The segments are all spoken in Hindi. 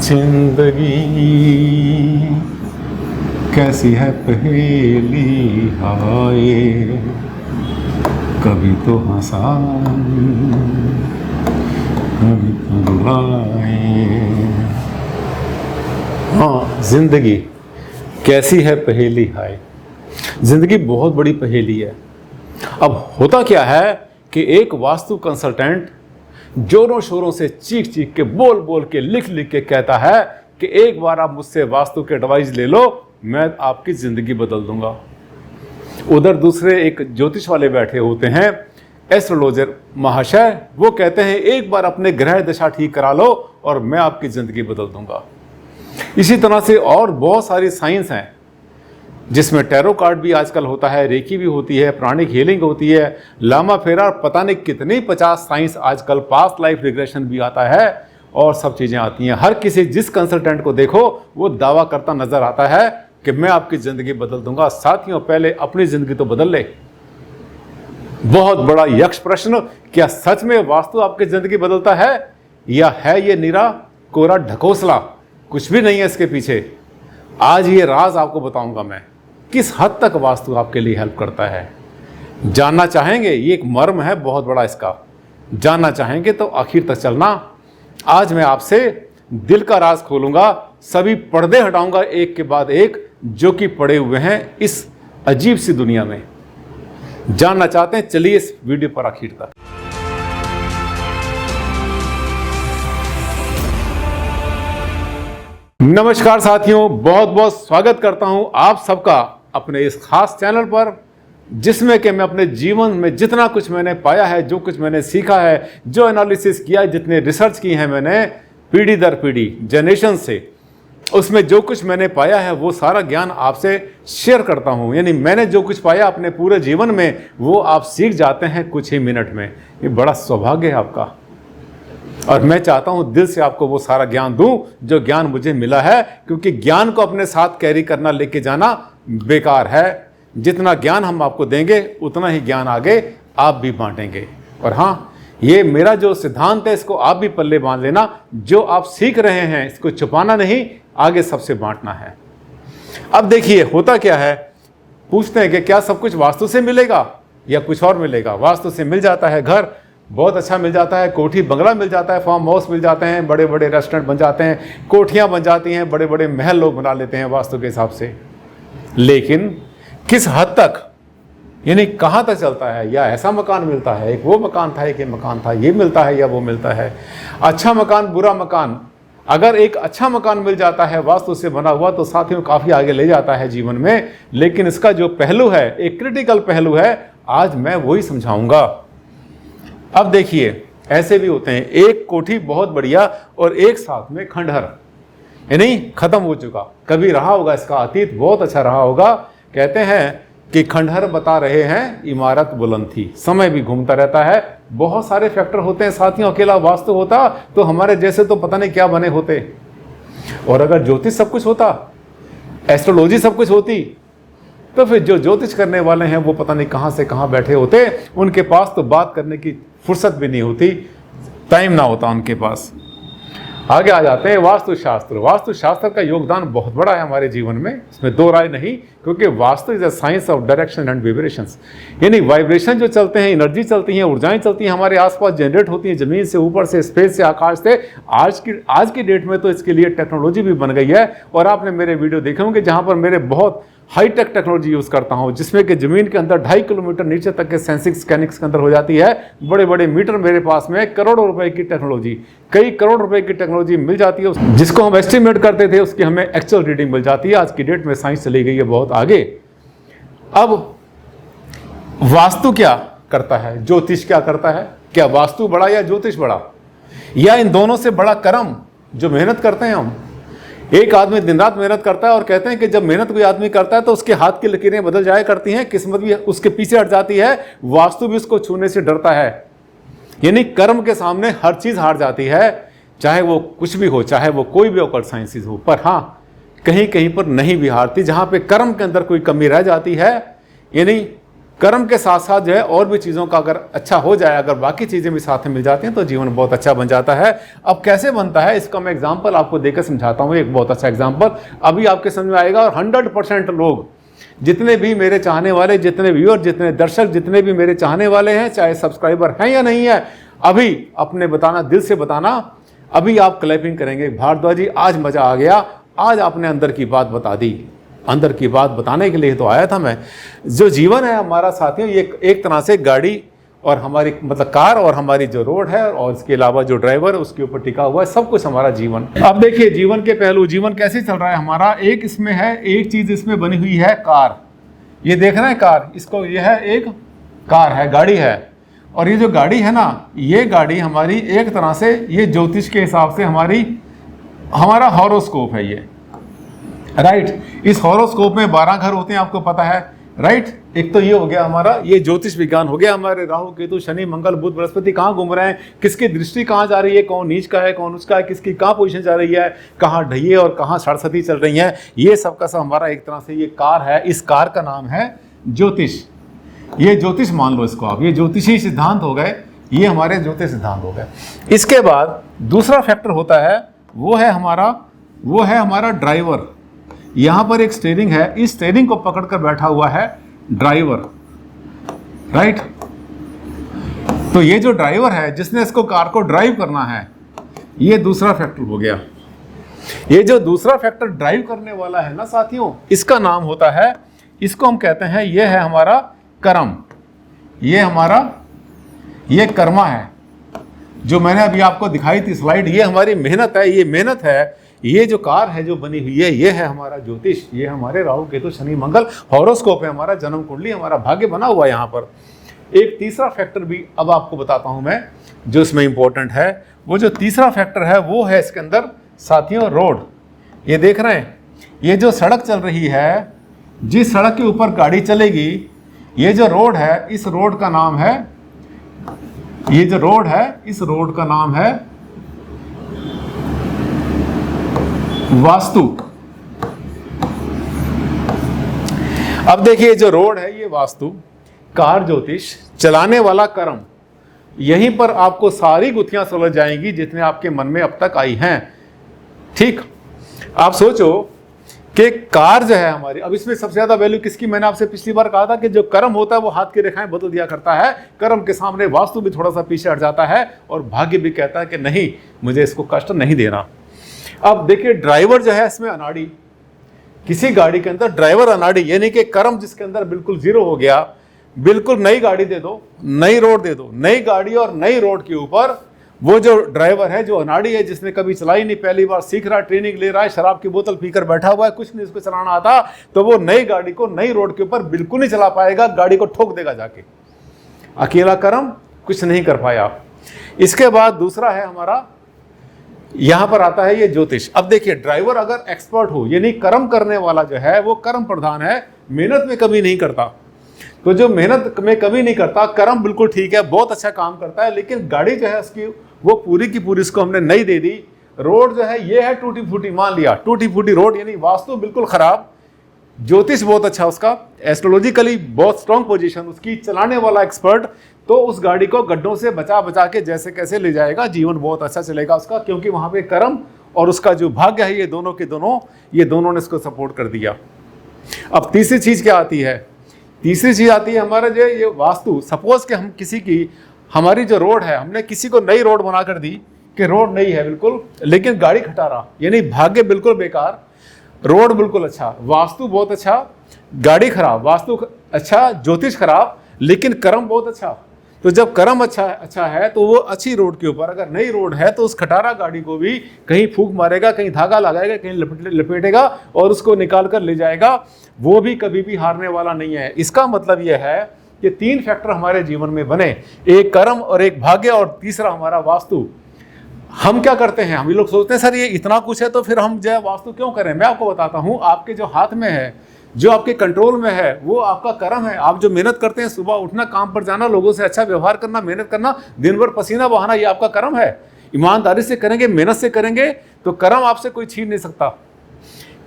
जिंदगी कैसी है पहेली हाय, कभी तो हंसाए कभी तो रुलाए। हाँ, जिंदगी कैसी है पहेली हाय। जिंदगी बहुत बड़ी पहेली है। अब होता क्या है कि एक वास्तु कंसल्टेंट जोरों शोरों से चीख चीख के बोल बोल के लिख लिख के कहता है कि एक बार आप मुझसे वास्तु के एडवाइस ले लो, मैं आपकी जिंदगी बदल दूंगा। उधर दूसरे एक ज्योतिष वाले बैठे होते हैं, एस्ट्रोलॉजर महाशय, वो कहते हैं एक बार अपने ग्रह दशा ठीक करा लो और मैं आपकी जिंदगी बदल दूंगा। इसी तरह से और बहुत सारी साइंस हैं जिसमें टैरो कार्ड भी आजकल होता है, रेकी भी होती है, प्राणिक हीलिंग होती है, लामा फेरा, पता नहीं कितनी 50 साइंस आजकल, पास्ट लाइफ रिग्रेशन भी आता है और सब चीज़ें आती हैं। हर किसी जिस कंसल्टेंट को देखो वो दावा करता नजर आता है कि मैं आपकी ज़िंदगी बदल दूंगा। साथियों, पहले अपनी ज़िंदगी तो बदल ले। बहुत बड़ा यक्ष प्रश्न, क्या सच में वास्तु आपकी ज़िंदगी बदलता है या है ये निरा कोरा ढकोसला, कुछ भी नहीं है इसके पीछे। आज ये राज आपको बताऊंगा मैं, किस हद तक वास्तु आपके लिए हेल्प करता है। जानना चाहेंगे? ये एक मर्म है बहुत बड़ा इसका। जानना चाहेंगे तो आखिर तक चलना। आज मैं आपसे दिल का राज खोलूंगा, सभी पर्दे हटाऊंगा एक के बाद एक जो कि पड़े हुए हैं इस अजीब सी दुनिया में। जानना चाहते हैं? चलिए इस वीडियो पर आखिर तक। नमस्कार साथियों, बहुत बहुत स्वागत करता हूं आप सबका अपने इस खास चैनल पर, जिसमें कि मैं अपने जीवन में जितना कुछ मैंने पाया है, जो कुछ मैंने सीखा है, जो एनालिसिस किया, जितने रिसर्च की है मैंने पीढ़ी दर पीढ़ी, जनरेशन से, उसमें जो कुछ मैंने पाया है वो सारा ज्ञान आपसे शेयर करता हूं। यानी मैंने जो कुछ पाया अपने पूरे जीवन में वो आप सीख जाते हैं कुछ ही मिनट में। ये बड़ा सौभाग्य है आपका और मैं चाहता हूं दिल से आपको वो सारा ज्ञान दूं जो ज्ञान मुझे मिला है, क्योंकि ज्ञान को अपने साथ कैरी करना, लेके जाना बेकार है। जितना ज्ञान हम आपको देंगे उतना ही ज्ञान आगे आप भी बांटेंगे। और हाँ, ये मेरा जो सिद्धांत है इसको आप भी पल्ले बांध लेना। जो आप सीख रहे हैं इसको छुपाना नहीं, आगे सबसे बांटना है। अब देखिए होता क्या है, पूछते हैं कि क्या सब कुछ वास्तु से मिलेगा या कुछ और मिलेगा। वास्तु से मिल जाता है घर बहुत अच्छा मिल जाता है, कोठी बंगला मिल जाता है, फार्म हाउस मिल जाते हैं, बड़े बड़े रेस्टोरेंट बन जाते हैं, कोठियाँ बन जाती हैं, बड़े बड़े महल लोग बना लेते हैं वास्तु के हिसाब से। लेकिन किस हद तक, यानी कहाँ तक चलता है? या ऐसा मकान मिलता है, एक वो मकान था, एक ये मकान था, ये मिलता है या वो मिलता है। अच्छा मकान, बुरा मकान। अगर एक अच्छा मकान मिल जाता है वास्तु से बना हुआ तो साथियों काफ़ी आगे ले जाता है जीवन में। लेकिन इसका जो पहलू है, एक क्रिटिकल पहलू है, आज मैं वही समझाऊंगा। अब देखिए, ऐसे भी होते हैं, एक कोठी बहुत बढ़िया और एक साथ में खंडहर, यानी खत्म हो चुका। कभी रहा होगा इसका अतीत बहुत अच्छा रहा होगा। कहते हैं कि खंडहर बता रहे हैं इमारत बुलंद थी। समय भी घूमता रहता है, बहुत सारे फैक्टर होते हैं साथियों। अकेला वास्तु होता तो हमारे जैसे तो पता नहीं क्या बने होते। और अगर ज्योतिष सब कुछ होता, एस्ट्रोलॉजी सब कुछ होती, तो फिर जो ज्योतिष करने वाले हैं वो पता नहीं कहाँ से कहाँ बैठे होते। उनके पास तो बात करने की फुर्सत भी नहीं होती, टाइम ना होता उनके पास। आगे आ जाते हैं वास्तुशास्त्र। वास्तुशास्त्र का योगदान बहुत बड़ा है हमारे जीवन में, इसमें दो राय नहीं, क्योंकि vastu is a science of direction and vibrations. यानी वाइब्रेशन जो चलते हैं, एनर्जी चलती हैं, ऊर्जाएं चलती हैं, हमारे आसपास जनरेट होती हैं, जमीन से, ऊपर से, स्पेस से, आकाश से। आज की डेट में तो इसके लिए टेक्नोलॉजी भी बन गई है। और आपने मेरे वीडियो देखे होंगे जहाँ पर मेरे बहुत हाईटेक टेक्नोलॉजी यूज़ करता हूँ, जिसमें कि ज़मीन के अंदर 2.5 किलोमीटर नीचे तक के सेंसिंग स्कैनिंग्स के अंदर हो जाती है। बड़े बड़े मीटर मेरे पास में, करोड़ों रुपए की टेक्नोलॉजी, कई करोड़ रुपए की टेक्नोलॉजी मिल जाती है। जिसको हम एस्टिमेट करते थे उसकी हमें एक्चुअल रीडिंग मिल जाती है। आज की डेट में साइंस चली गई है बहुत आगे। अब वास्तु क्या करता है, ज्योतिष क्या करता है? क्या वास्तु बड़ा या ज्योतिष बड़ा, या इन दोनों से बड़ा कर्म जो मेहनत करते हैं हम? एक आदमी दिन रात मेहनत करता है और कहते हैं कि जब मेहनत कोई आदमी करता है तो उसके हाथ की लकीरें बदल जाया करती हैं, किस्मत भी उसके पीछे हट जाती है, वास्तु भी उसको छूने से डरता है। यानी कर्म के सामने हर चीज हार जाती है, चाहे वो कुछ भी हो, चाहे वो कोई भी ऑकल्ट साइंसेज हो। पर हाँ, कहीं कहीं पर नहीं भी हारती, जहां पे कर्म के अंदर कोई कमी रह जाती है। यानी कर्म के साथ साथ जो है और भी चीज़ों का अगर अच्छा हो जाए, अगर बाकी चीज़ें भी साथ में मिल जाती हैं तो जीवन बहुत अच्छा बन जाता है। अब कैसे बनता है इसका मैं एग्जांपल आपको देकर समझाता हूँ, एक बहुत अच्छा एग्जांपल अभी आपके समझ में आएगा। और 100% लोग, जितने भी मेरे चाहने वाले, जितने व्यूअर, जितने दर्शक, जितने भी मेरे चाहने वाले हैं, चाहे सब्सक्राइबर हैं या नहीं है, अभी अपने बताना, दिल से बताना, अभी आप क्लैपिंग करेंगे, भारद्वाज जी आज मज़ा आ गया, आज आपने अंदर की बात बता दी। अंदर की बात बताने के लिए तो आया था मैं। जो जीवन है हमारा साथियों, ये एक तरह से गाड़ी और हमारी मतलब कार और हमारी जो रोड है और इसके अलावा जो ड्राइवर है उसके ऊपर टिका हुआ है, सब कुछ हमारा जीवन। अब देखिए जीवन के पहलू, जीवन कैसे चल रहा है हमारा। एक इसमें है, एक चीज़ इसमें बनी हुई है कार, ये देख रहे हैं कार, इसको ये है एक कार है, गाड़ी है। और ये जो गाड़ी है ना, ये गाड़ी हमारी एक तरह से, ये ज्योतिष के हिसाब से हमारा हॉरोस्कोप है ये, राइट। इस हॉरोस्कोप में 12 घर होते हैं, आपको पता है, राइट। एक तो ये हो गया हमारा, ये ज्योतिष विज्ञान हो गया। हमारे राहु केतु शनि मंगल बुध बृहस्पति कहाँ घूम रहे हैं, किसकी दृष्टि कहाँ जा रही है, कौन नीच का है, कौन उसका है, किसकी कहाँ पोजीशन जा रही है, कहाँ ढैये और कहाँ सरस्वती चल रही है, ये सब का सब हमारा एक तरह से ये कार है। इस कार का नाम है ज्योतिष। ये ज्योतिष मान लो इसको आप, ये ज्योतिषी सिद्धांत हो गए, ये हमारे ज्योतिष सिद्धांत हो गए। इसके बाद दूसरा फैक्टर होता है, वो है हमारा ड्राइवर। यहाँ पर एक स्टीयरिंग है, इस स्टीयरिंग को पकड़कर बैठा हुआ है ड्राइवर, राइट। तो ये जो ड्राइवर है, जिसने इसको कार को ड्राइव करना है, ये दूसरा फैक्टर हो गया। ये जो दूसरा फैक्टर ड्राइव करने वाला है ना साथियों, इसका नाम होता है, इसको हम कहते हैं, ये है हमारा कर्म। ये कर्मा है, जो मैंने अभी आपको दिखाई थी स्लाइड, ये हमारी मेहनत है, ये मेहनत है। ये जो कार है जो बनी हुई है, ये है हमारा ज्योतिष, ये हमारे राहु केतु शनि मंगल हॉरोस्कोप है, हमारा जन्म कुंडली, हमारा भाग्य बना हुआ है यहाँ पर। एक तीसरा फैक्टर भी अब आपको बताता हूँ मैं, जो इसमें इंपॉर्टेंट है। वो जो तीसरा फैक्टर है वो है इसके अंदर साथियों रोड। ये देख रहे हैं, ये जो सड़क चल रही है, जिस सड़क के ऊपर गाड़ी चलेगी, ये जो रोड है, इस रोड का नाम है, ये जो रोड है, इस रोड का नाम है वास्तु। अब देखिए जो रोड है ये वास्तु, कार ज्योतिष, चलाने वाला कर्म। यहीं पर आपको सारी गुत्थियां सुलझ जाएंगी जितने आपके मन में अब तक आई हैं। ठीक, आप सोचो कि कार जो है हमारी, अब इसमें सबसे ज्यादा वैल्यू किसकी, मैंने आपसे पिछली बार कहा था कि जो कर्म होता है वो हाथ की रेखाएं बदल दिया करता है। कर्म के सामने वास्तु भी थोड़ा सा पीछे हट जाता है और भाग्य भी कहता है कि नहीं, मुझे इसको कष्ट नहीं देना। अब देखिए ड्राइवर जो है इसमें अनाड़ी, किसी गाड़ी के अंदर ड्राइवर अनाड़ी, यानी कि कर्म जिसके अंदर बिल्कुल जीरो हो गया। बिल्कुल नई गाड़ी दे दो, नई रोड दे दो, नई गाड़ी और नई रोड के ऊपर वो जो ड्राइवर है जो अनाड़ी है, जिसने कभी चलाई नहीं, पहली बार सीख रहा, ट्रेनिंग ले रहा है, शराब की बोतल पीकर बैठा हुआ है, कुछ नहीं उसको चलाना आता, तो वो नई गाड़ी को नई रोड के ऊपर बिल्कुल नहीं चला पाएगा, गाड़ी को ठोक देगा जाके। अकेला कर्म कुछ नहीं कर पाया। इसके बाद दूसरा है हमारा, यहां पर आता है ये ज्योतिष। अब देखिए ड्राइवर अगर एक्सपर्ट हो, यानी कर्म करने वाला जो है वो कर्म प्रधान है, मेहनत में कभी नहीं करता। तो जो मेहनत में कभी नहीं करता, कर्म बिल्कुल ठीक है, बहुत अच्छा काम करता है, लेकिन गाड़ी जो है उसकी वो पूरी की पूरी इसको हमने नई दे दी। रोड जो है ये है टूटी फूटी, मान लिया टूटी फूटी रोड, यानी वास्तु बिल्कुल खराब, ज्योतिष बहुत अच्छा उसका, एस्ट्रोलॉजिकली बहुत स्ट्रॉन्ग पोजीशन उसकी, चलाने वाला एक्सपर्ट, तो उस गाड़ी को गड्ढों से बचा बचा के जैसे कैसे ले जाएगा, जीवन बहुत अच्छा चलेगा उसका, क्योंकि वहां पे कर्म और उसका जो भाग्य है, ये दोनों के दोनों, ये दोनों ने इसको सपोर्ट कर दिया। अब तीसरी चीज क्या आती है, तीसरी चीज आती है हमारा जो ये वास्तु। सपोज कि हम किसी की, हमारी जो रोड है, हमने किसी को नई रोड बना कर दी कि रोड नई है बिल्कुल, लेकिन गाड़ी खटारा, यानी भाग्य बिल्कुल बेकार, रोड बिल्कुल अच्छा, वास्तु बहुत अच्छा, गाड़ी खराब, वास्तु अच्छा, ज्योतिष खराब, लेकिन कर्म बहुत अच्छा। तो जब कर्म अच्छा है तो वो अच्छी रोड के ऊपर अगर नई रोड है तो उस खटारा गाड़ी को भी कहीं फूंक मारेगा, कहीं धागा लगाएगा, कहीं लपेटेगा और उसको निकाल कर ले जाएगा, वो भी कभी भी हारने वाला नहीं है। इसका मतलब यह है कि 3 फैक्टर हमारे जीवन में बने, एक कर्म और एक भाग्य और तीसरा हमारा वास्तु। हम क्या करते हैं, हम लोग सोचते हैं सर ये इतना कुछ है तो फिर हम जो है वास्तु क्यों करें। मैं आपको बताता हूँ, आपके जो हाथ में है, जो आपके कंट्रोल में है, वो आपका कर्म है। आप जो मेहनत करते हैं, सुबह उठना, काम पर जाना, लोगों से अच्छा व्यवहार करना, मेहनत करना, दिन भर पसीना बहाना, ये आपका कर्म है। ईमानदारी से करेंगे, मेहनत से करेंगे तो कर्म आपसे कोई छीन नहीं सकता।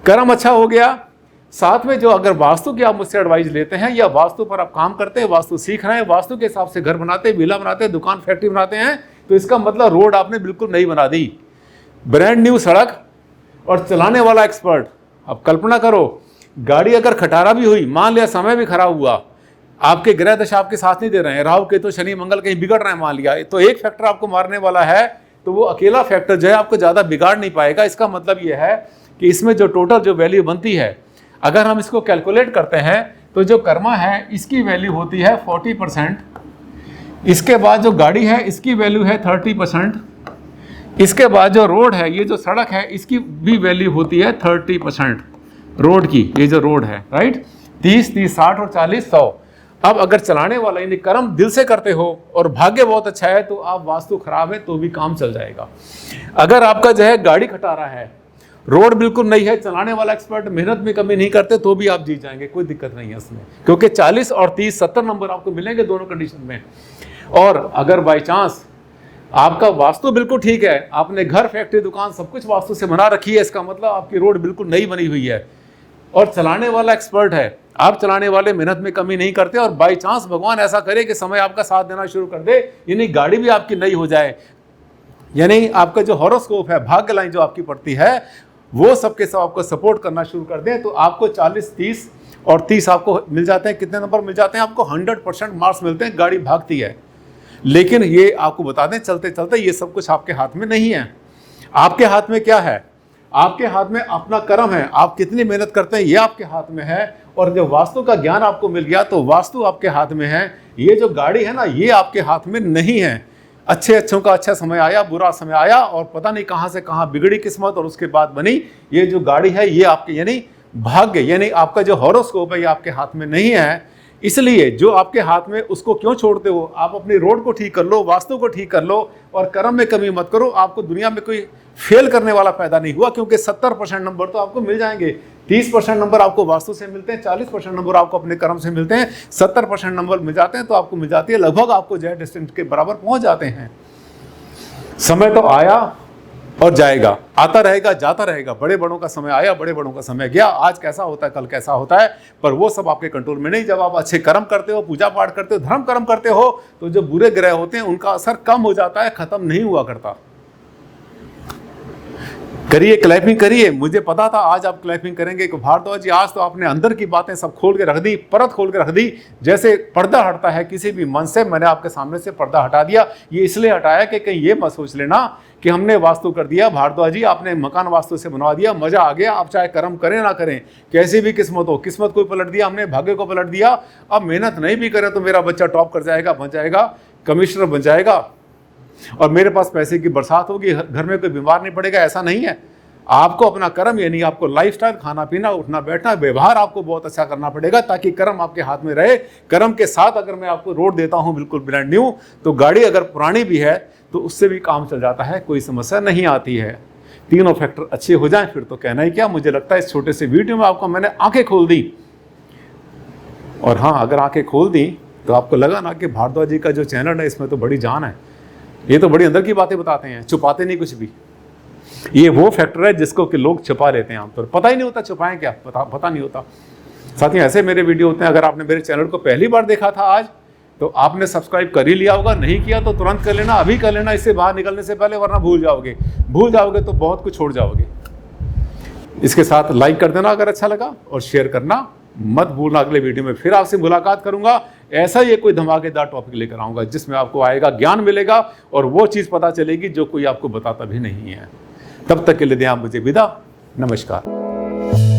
कर्म अच्छा हो गया, साथ में जो अगर वास्तु की आप मुझसे एडवाइस लेते हैं या वास्तु पर आप काम करते हैं, वास्तु सीख रहे हैं, वास्तु के हिसाब से घर बनाते हैं, विला बनाते हैं, दुकान फैक्ट्री बनाते हैं, तो इसका मतलब रोड आपने बिल्कुल नई बना दी, ब्रांड न्यू सड़क और चलाने वाला एक्सपर्ट। अब कल्पना करो, गाड़ी अगर खटारा भी हुई, मान लिया समय भी खराब हुआ, आपके ग्रह दशा आपके साथ नहीं दे रहे हैं, राहु केतु शनि मंगल कहीं बिगड़ रहे हैं मान लिया, तो एक फैक्टर आपको मारने वाला है, तो वो अकेला फैक्टर जो है आपको ज़्यादा बिगाड़ नहीं पाएगा। इसका मतलब ये है कि इसमें जो टोटल जो वैल्यू बनती है, अगर हम इसको कैलकुलेट करते हैं तो जो कर्मा है इसकी वैल्यू होती है 40%, इसके बाद जो गाड़ी है इसकी वैल्यू है 30%, इसके बाद जो रोड है, ये जो सड़क है, इसकी भी वैल्यू होती है 30% रोड की, ये जो रोड है, राइट। 30, 60 और 40, 100। अब अगर चलाने वाला यानी कर्म दिल से करते हो और भाग्य बहुत अच्छा है तो आप वास्तु खराब है तो भी काम चल जाएगा। अगर आपका जो है गाड़ी खटारा है, रोड बिल्कुल नहीं है, चलाने वाला एक्सपर्ट, मेहनत में कमी नहीं करते तो भी आप जीत जाएंगे, कोई दिक्कत नहीं है उसमें, क्योंकि 40 और 30, 70 नंबर आपको मिलेंगे दोनों कंडीशन में। और अगर बाई चांस आपका वास्तु बिल्कुल ठीक है, आपने घर फैक्ट्री दुकान सब कुछ वास्तु से बना रखी है, इसका मतलब आपकी रोड बिल्कुल नई बनी हुई है और चलाने वाला एक्सपर्ट है, आप चलाने वाले मेहनत में कमी नहीं करते और बाई चांस भगवान ऐसा करे कि समय आपका साथ देना शुरू कर दे, यानी गाड़ी भी आपकी नई हो जाए, यानी आपका जो हॉरोस्कोप है, भाग्य लाइन जो आपकी पड़ती है, वो सबके सब आपको सपोर्ट करना शुरू कर दें, तो आपको 40, 30 और 30 आपको मिल जाते हैं। कितने नंबर मिल जाते हैं आपको? 100% मार्क्स मिलते हैं, गाड़ी भागती है। लेकिन ये आपको बता दें चलते चलते ये सब कुछ आपके हाथ में नहीं है। आपके हाथ में क्या है? आपके हाथ में अपना कर्म है, आप कितनी मेहनत करते हैं ये आपके हाथ में है। और जब वास्तु का ज्ञान आपको मिल गया तो वास्तु आपके हाथ में है। ये जो गाड़ी है ना, ये आपके हाथ में नहीं है। अच्छों का अच्छा समय आया, बुरा समय आया और पता नहीं कहाँ से कहाँ बिगड़ी किस्मत और उसके बाद बनी ये जो गाड़ी है, ये आपके यानी भाग्य, यानी आपका जो हॉरोस्कोप है ये आपके हाथ में नहीं है। इसलिए जो आपके हाथ में उसको क्यों छोड़ते हो? आप अपनी रोड को ठीक कर लो, वास्तु को ठीक कर लो और कर्म में कमी मत करो। आपको दुनिया में कोई फेल करने वाला पैदा नहीं हुआ, क्योंकि 70% नंबर तो आपको मिल जाएंगे। 30% नंबर आपको वास्तु से मिलते हैं, 40% नंबर आपको अपने कर्म से मिलते हैं, 70% नंबर मिल जाते हैं तो आपको मिल जाती है, लगभग आपको जो है डिस्टेंस के बराबर पहुंच जाते हैं। समय तो आया और जाएगा, आता रहेगा जाता रहेगा। बड़े बड़ों का समय आया, बड़े बड़ों का समय गया। आज कैसा होता है कल कैसा होता है, पर वो सब आपके कंट्रोल में नहीं। जब आप अच्छे कर्म करते हो, पूजा पाठ करते हो, धर्म कर्म करते हो, तो जो बुरे ग्रह होते हैं उनका असर कम हो जाता है, खत्म नहीं हुआ करता। करिए, क्लैपिंग करिए। मुझे पता था आज आप क्लैपिंग करेंगे कि भारद्वाज जी आज तो आपने अंदर की बातें सब खोल के रख दी, परत खोल के रख दी। जैसे पर्दा हटता है किसी भी मन से, मैंने आपके सामने से पर्दा हटा दिया। ये इसलिए हटाया कि कहीं ये मत सोच लेना कि हमने वास्तु कर दिया, भारद्वाज जी आपने मकान वास्तु से बनवा दिया, मजा आ गया। आप चाहे कर्म करें ना करें, कैसी भी किस्मत हो, किस्मत को पलट दिया हमने, भाग्य को पलट दिया। अब मेहनत नहीं भी करे तो मेरा बच्चा टॉप कर जाएगा, बन जाएगा, कमिश्नर बन जाएगा और मेरे पास पैसे की बरसात होगी, घर में कोई बीमार नहीं पड़ेगा। ऐसा नहीं है। आपको अपना कर्म यानी आपको लाइफस्टाइल, खाना पीना, उठना बैठना, व्यवहार आपको बहुत अच्छा करना पड़ेगा ताकि कर्म आपके हाथ में रहे। कर्म के साथ अगर मैं आपको रोड देता हूं बिल्कुल ब्रांड न्यू, तो गाड़ी अगर पुरानी भी है तो उससे भी काम चल जाता है, कोई समस्या नहीं आती है। तीनों फैक्टर अच्छे हो जाएं फिर तो कहना ही क्या। मुझे लगता है इस छोटे से वीडियो में आपको मैंने आंखें खोल दी। और हाँ, अगर आंखें खोल दी तो आपको लगा ना कि भारद्वाज जी का जो चैनल है इसमें तो बड़ी जान है, ये तो बड़ी अंदर की बातें बताते हैं, छुपाते नहीं कुछ भी। ये वो फैक्टर है जिसको कि लोग छुपा लेते हैं आमतौर, पता ही नहीं होता छुपाएं क्या, पता नहीं होता। साथियों, ऐसे मेरे वीडियो होते हैं। अगर आपने मेरे चैनल को पहली बार देखा था आज, तो आपने सब्सक्राइब कर ही लिया होगा, नहीं किया तो तुरंत कर लेना, अभी कर लेना, इससे बाहर निकलने से पहले, वरना भूल जाओगे तो बहुत कुछ छोड़ जाओगे। इसके साथ लाइक कर देना अगर अच्छा लगा और शेयर करना मत भूलना। अगले वीडियो में फिर आपसे मुलाकात करूंगा। ऐसा ही कोई धमाकेदार टॉपिक लेकर आऊंगा जिसमें आपको आएगा, ज्ञान मिलेगा और वो चीज़ पता चलेगी जो कोई आपको बताता भी नहीं है। तब तक के लिए दें आप मुझे विदा। नमस्कार।